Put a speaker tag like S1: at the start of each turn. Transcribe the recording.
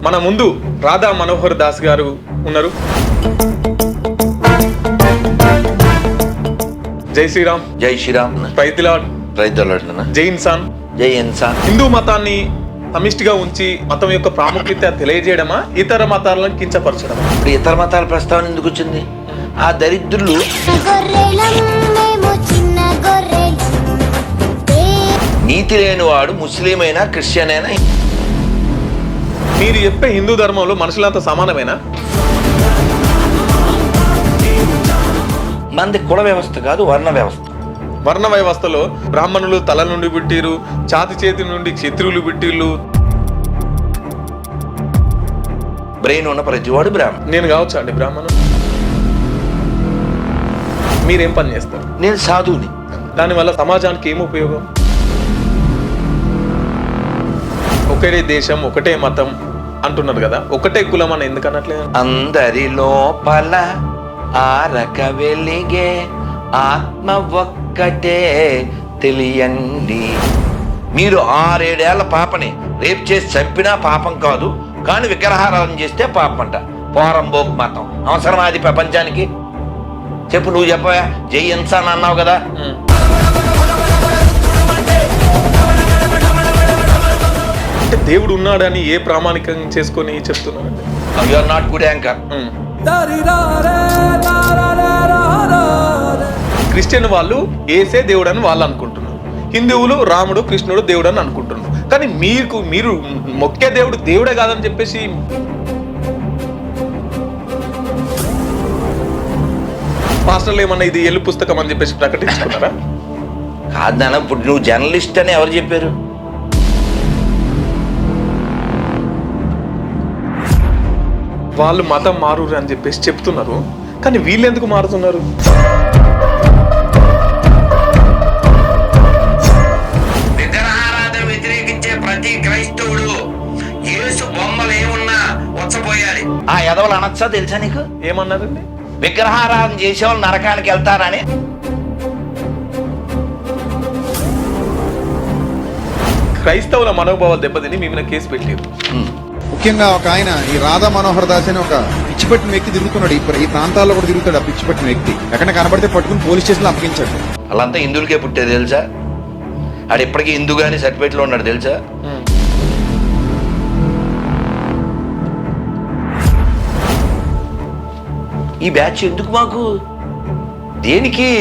S1: మన ముందు రాధా మనోహర్ దాస్ గారు ఉన్నారు. జై శ్రీరామ్.
S2: జై శ్రీరామ్.
S1: ప్రైతిలాడ్. జై ఇన్సాన్.
S2: జై ఇన్సాన్.
S1: హిందూ మతాన్ని సమిష్టిగా ఉంచి మతం యొక్క ప్రాముఖ్యత తెలియజేయడమా, ఇతర మతాలను కించపరచడమా?
S2: ఇప్పుడు ఇతర మతాల ప్రస్తావన ఎందుకు వచ్చింది? ఆ దరిద్రులు నీతి లేనివాడు ముస్లిం అయినా క్రిస్టియన్ అయినా.
S1: మీరు చెప్పే హిందూ ధర్మంలో మనుషులంతా సమానమేనా?
S2: మనది కుల వ్యవస్థ కాదు, వర్ణ వ్యవస్థ.
S1: వర్ణ వ్యవస్థలో బ్రాహ్మణులు తల నుండి పుట్టిరు, ఛాతి చేతి నుండి క్షత్రువులు పుట్టిర్లు.
S2: బ్రెయిన్ ఉన్న ప్రతివాడు బ్రాహ్మణ్.
S1: నేను కావచ్చు అండి బ్రాహ్మణుడు. మీరేం పని చేస్తారు?
S2: నేను సాధువుని.
S1: దానివల్ల సమాజానికి ఏం ఉపయోగం? ఒకటే దేశం, ఒకటే మతం అంటున్నారు కదా, ఒకటే కులం అని ఎందుకు అనట్లేదు?
S2: అందరి లోపల ఆరక వెలిగే ఆత్మ ఒక్కటే తెలియండి. మీరు 6-7 ఏళ్ల పాపని రేపు చేసి చంపినా పాపం కాదు, కానీ విగ్రహారాధన చేస్తే పాపం అంట. పోరంబోక్ మతం అవసరం అది ప్రపంచానికి? చెప్పు, నువ్వు చెప్పవా? జై ఇన్సాన్ అన్నావు కదా.
S1: అంటే దేవుడు ఉన్నాడని ఏ ప్రామాణికంగా చేసుకొని చెప్తున్నారండి?
S2: You are not good anchor.
S1: Christian వాళ్ళు ఏసే దేవుడు అని వాళ్ళు అనుకుంటున్నారు, హిందువులు రాముడు కృష్ణుడు దేవుడు అని అనుకుంటున్నారు. కానీ మీరు మొక్కే దేవుడు దేవుడే కాదని చెప్పేసి పాస్టర్లు ఏమన్నా ఇది ఎల్లు పుస్తకం అని చెప్పేసి ప్రకటించుకున్నారా?
S2: కాదు నాన్న, ఇప్పుడు నువ్వు జర్నలిస్ట్ అని ఎవరు చెప్పారు?
S1: వాళ్ళు మతం మారురు అని చెప్పేసి చెప్తున్నారు, కానీ వీళ్ళు ఎందుకు మారుతున్నారు?
S2: విగ్రహారాధన వ్యతిరేకించే ప్రతి క్రైస్తవుడు యేసు బొమ్మలు ఏమున్నా వచ్చపోయాలి. ఆ ఎదవలు అనొచ్చా? తెలుసా నీకు?
S1: ఏమన్నారండి?
S2: విగ్రహారాధన చేసేవాళ్ళు నరకానికి వెళ్తారని.
S1: క్రైస్తవుల మనోభావాలు దెబ్బతిని మీ మీద కేసు పెట్టారు.
S3: ముఖ్యంగా ఒక ఆయన ఈ రాధా మనోహర్ దాస్ అని ఒక పిచ్చిపట్టిన వ్యక్తి తిరుగుతున్నాడు. ఈ ప్రాంతాల్లో కూడా తిరుగుతాడు. ఆ పిచ్చిపట్టిన వ్యక్తి ఎక్కడ కనబడితే పట్టుకుని పోలీస్ స్టేషన్లో అప్పగించాడు.
S2: వాళ్ళంతా హిందువులకే పుట్టేది తెలుసా? ఆడు ఇప్పటికీ హిందూ గాని సర్టిఫికేట్ లో ఉన్నాడు తెలుసా? ఈ బ్యాచ్ ఎందుకు మాకు? దేనికి?